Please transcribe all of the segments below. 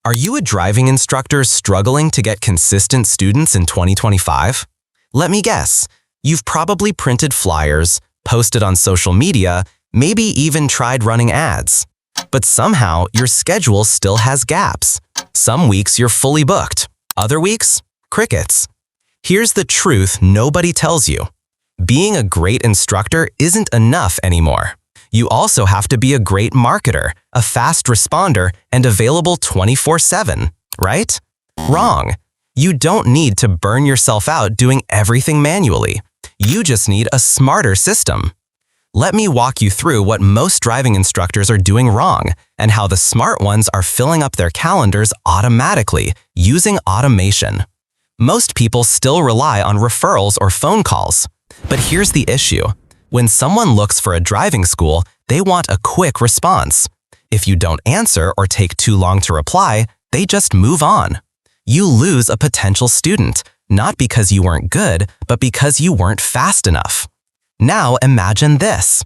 Are you a driving instructor struggling to get consistent students in 2025? Let me guess. You've probably printed flyers, posted on social media, maybe even tried running ads. But somehow, your schedule still has gaps. Some weeks you're fully booked. Other weeks, crickets. Here's the truth nobody tells you. Being a great instructor isn't enough anymore. You also have to be a great marketer, a fast responder, and available 24/7, right? Wrong. You don't need to burn yourself out doing everything manually. You just need a smarter system. Let me walk you through what most driving instructors are doing wrong and how the smart ones are filling up their calendars automatically using automation. Most people still rely on referrals or phone calls. But here's the issue. When someone looks for a driving school, they want a quick response. If you don't answer or take too long to reply, they just move on. You lose a potential student, not because you weren't good, but because you weren't fast enough. Now imagine this.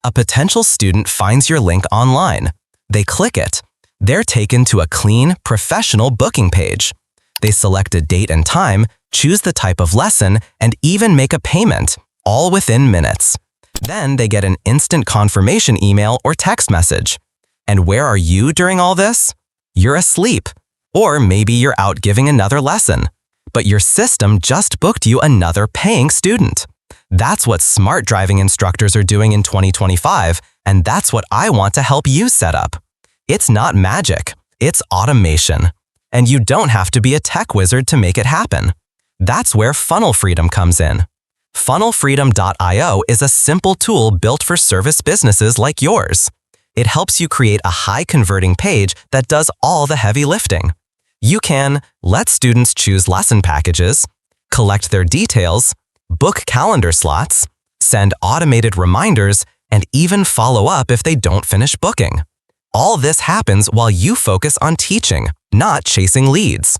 A potential student finds your link online. They click it. They're taken to a clean, professional booking page. They select a date and time, choose the type of lesson, and even make a payment, all within minutes. Then they get an instant confirmation email or text message. And where are you during all this? You're asleep. Or maybe you're out giving another lesson. But your system just booked you another paying student. That's what smart driving instructors are doing in 2025, and that's what I want to help you set up. It's not magic, it's automation. And you don't have to be a tech wizard to make it happen. That's where Funnel Freedom comes in. Funnelfreedom.io is a simple tool built for service businesses like yours. It helps you create a high-converting page that does all the heavy lifting. You can let students choose lesson packages, collect their details, book calendar slots, send automated reminders, and even follow up if they don't finish booking. All this happens while you focus on teaching, not chasing leads.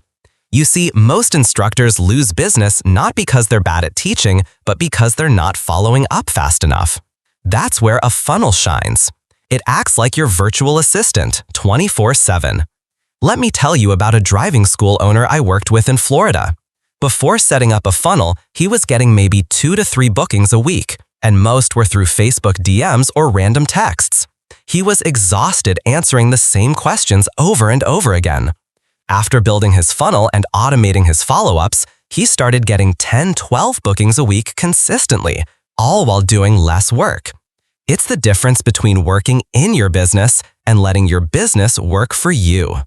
You see, most instructors lose business not because they're bad at teaching, but because they're not following up fast enough. That's where a funnel shines. It acts like your virtual assistant, 24/7. Let me tell you about a driving school owner I worked with in Florida. Before setting up a funnel, he was getting maybe 2 to 3 bookings a week, and most were through Facebook DMs or random texts. He was exhausted answering the same questions over and over again. After building his funnel and automating his follow-ups, he started getting 10-12 bookings a week consistently, all while doing less work. It's the difference between working in your business and letting your business work for you.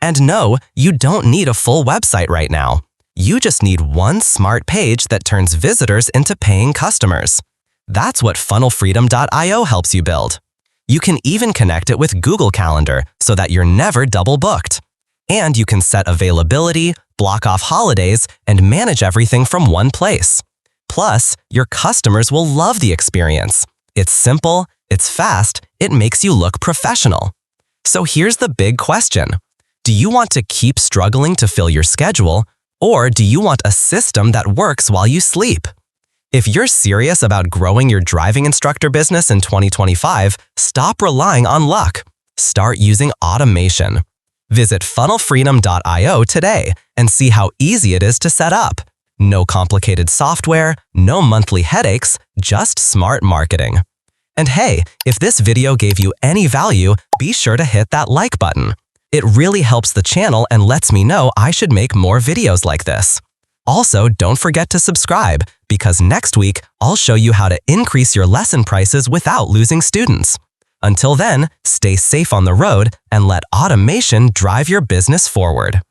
And no, you don't need a full website right now. You just need one smart page that turns visitors into paying customers. That's what funnelfreedom.io helps you build. You can even connect it with Google Calendar so that you're never double booked. And you can set availability, block off holidays, and manage everything from one place. Plus, your customers will love the experience. It's simple, it's fast, it makes you look professional. So here's the big question. Do you want to keep struggling to fill your schedule, or do you want a system that works while you sleep? If you're serious about growing your driving instructor business in 2025, stop relying on luck. Start using automation. Visit funnelfreedom.io today and see how easy it is to set up. No complicated software, no monthly headaches, just smart marketing. And hey, if this video gave you any value, be sure to hit that like button. It really helps the channel and lets me know I should make more videos like this. Also, don't forget to subscribe, because next week, I'll show you how to increase your lesson prices without losing students. Until then, stay safe on the road and let automation drive your business forward.